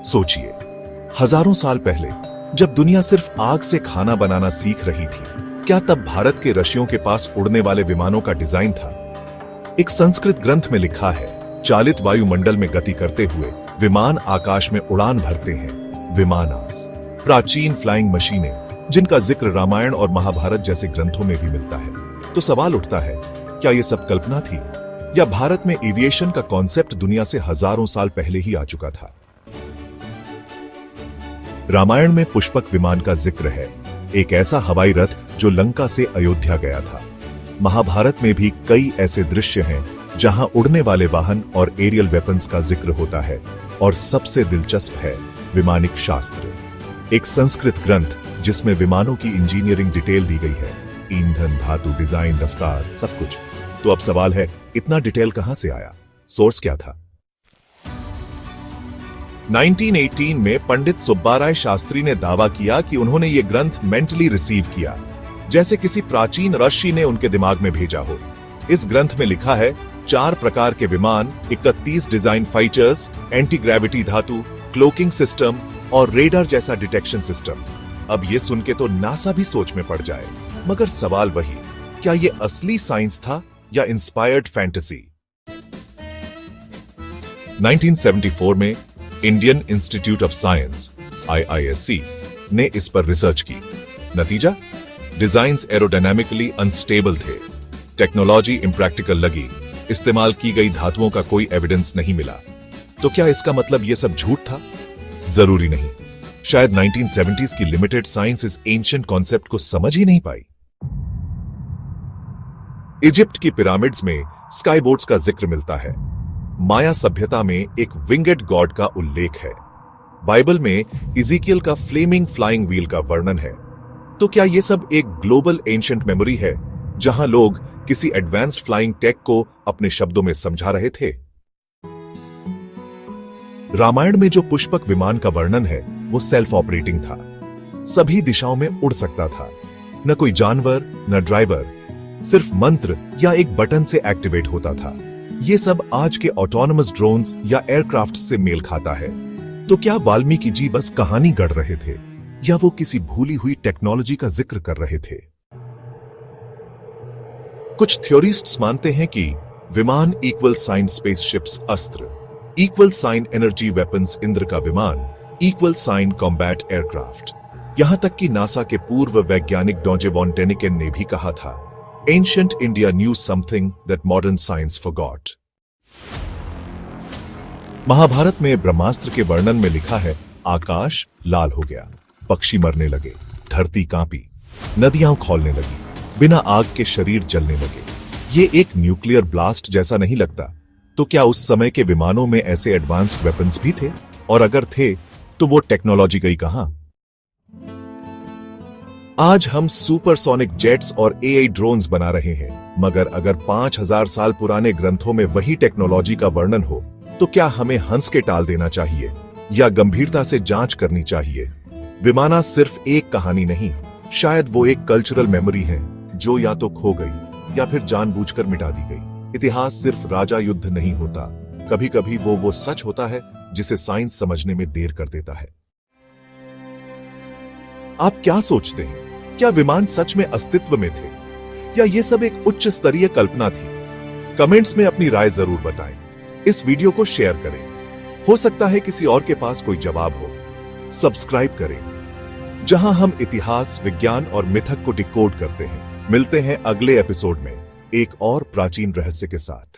सोचिए, हजारों साल पहले जब दुनिया सिर्फ आग से खाना बनाना सीख रही थी, क्या तब भारत के ऋषियों के पास उड़ने वाले विमानों का डिजाइन था? एक संस्कृत ग्रंथ में लिखा है, चालित वायुमंडल में गति करते हुए विमान आकाश में उड़ान भरते हैं, विमानास। प्राचीन फ्लाइंग मशीनें, जिनका जिक्र रामायण और महाभारत जैसे ग्रंथों में भी मिलता है। तो सवाल उठता है, क्या ये सब कल्पना थी या भारत में एविएशन का कॉन्सेप्ट दुनिया से हजारों साल पहले ही आ चुका था? रामायण में पुष्पक विमान का जिक्र है, एक ऐसा हवाई रथ जो लंका से अयोध्या गया था। महाभारत में भी कई ऐसे दृश्य हैं जहां उड़ने वाले वाहन और एरियल वेपन्स का जिक्र होता है। और सबसे दिलचस्प है विमानिक शास्त्र, एक संस्कृत ग्रंथ जिसमें विमानों की इंजीनियरिंग डिटेल दी गई है, ईंधन, धातु, डिजाइन, रफ्तार, सब कुछ। तो अब सवाल है, इतना डिटेल कहां से आया? सोर्स क्या था? 1918 में पंडित सुब्बाराय शास्त्री ने दावा किया कि उन्होंने ये ग्रंथ मेंटली रिसीव किया, जैसे किसी प्राचीन ऋषि ने उनके दिमाग में भेजा हो। इस ग्रंथ में लिखा है, 4 प्रकार के विमान, 31 डिजाइन फीचर्स, एंटी ग्रेविटी धातु, क्लोकिंग सिस्टम और रेडार जैसा डिटेक्शन सिस्टम। अब ये सुन के तो नासा भी सोच में पड़ जाए। मगर सवाल वही, क्या ये असली साइंस था या इंस्पायर्ड फैंटेसी? 1974 में Indian institute of science (IISc) ने इस पर रिसर्च की। नतीजा, डिजाइन्स एरोडायनामिकली अनस्टेबल थे, टेक्नोलॉजी इम्प्रैक्टिकल लगी, इस्तेमाल की गई धातुओं का कोई एविडेंस नहीं मिला। तो क्या इसका मतलब यह सब झूठ था? जरूरी नहीं। शायद 1970s की लिमिटेड साइंस इस एंशिएंट कॉन्सेप्ट को समझ ही नहीं पाई। इजिप्ट की पिरामिड्स में स्काईबोर्ड्स का जिक्र मिलता है। माया सभ्यता में एक विंगेड गॉड का उल्लेख है। बाइबल में इज़ीकियल का फ्लेमिंग फ्लाइंग व्हील का वर्णन है। तो क्या यह सब एक ग्लोबल एंशिएंट मेमोरी है, जहां लोग किसी एडवांस्ड फ्लाइंग टेक को अपने शब्दों में समझा रहे थे? रामायण में जो पुष्पक विमान का वर्णन है, वो सेल्फ ऑपरेटिंग था। सभी दिशाओं में उड़ सकता था। न कोई जानवर, न ड्राइवर, सिर्फ मंत्र या एक बटन से एक्टिवेट होता था। ये सब आज के ऑटोनमस ड्रोन्स या एयरक्राफ्ट से मेल खाता है। तो क्या वाल्मीकि जी बस कहानी गढ़ रहे थे या वो किसी भूली हुई टेक्नोलॉजी का जिक्र कर रहे थे? कुछ थ्योरिस्ट्स मानते हैं कि विमान इक्वल साइन स्पेसशिप्स अस्त्र, equal sign energy weapons Indra का विमान, इक्वल साइन कॉम्बैट एयरक्राफ्ट। यहां तक कि नासा के पूर्व वैज्ञानिक डॉजे वॉन डेनिकेन ने भी कहा था, ancient India knew something that modern science forgot. Mahabharata में ब्रह्मास्त्र के वर्णन में लिखा है, आकाश लाल हो गया, पक्षी मरने लगे, धरती कांपी, नदियां खौलने लगी, बिना आग के शरीर जलने लगे। ये एक न्यूक्लियर ब्लास्ट जैसा नहीं लगता? तो क्या उस समय के विमानों में ऐसे एडवांस्ड वेपन्स भी थे? और अगर थे, तो वो टेक्नोलॉजी गई कहां? आज हम सुपरसोनिक जेट्स और AI ड्रोन्स बना रहे हैं, मगर अगर 5000 साल पुराने ग्रंथों में वही टेक्नोलॉजी का वर्णन हो, तो क्या हमें हंस के टाल देना चाहिए या गंभीरता से जांच करनी चाहिए? विमाना सिर्फ एक कहानी नहीं, शायद वो एक कल्चरल मेमोरी है जो या तो खो गई या फिर जानबूझकर मिटा दी गई। इतिहास सिर्फ राजा युद्ध नहीं होता, कभी कभी वो सच होता है जिसे साइंस समझने में देर कर देता है। आप क्या सोचते हैं? क्या विमान सच में अस्तित्व में थे या ये सब एक उच्च स्तरीय कल्पना थी? कमेंट्स में अपनी राय जरूर बताएं। इस वीडियो को शेयर करें, हो सकता है किसी और के पास कोई जवाब हो। सब्सक्राइब करें, जहां हम इतिहास, विज्ञान और मिथक को डिकोड करते हैं। मिलते हैं अगले एपिसोड में एक और प्राचीन रहस्य के साथ।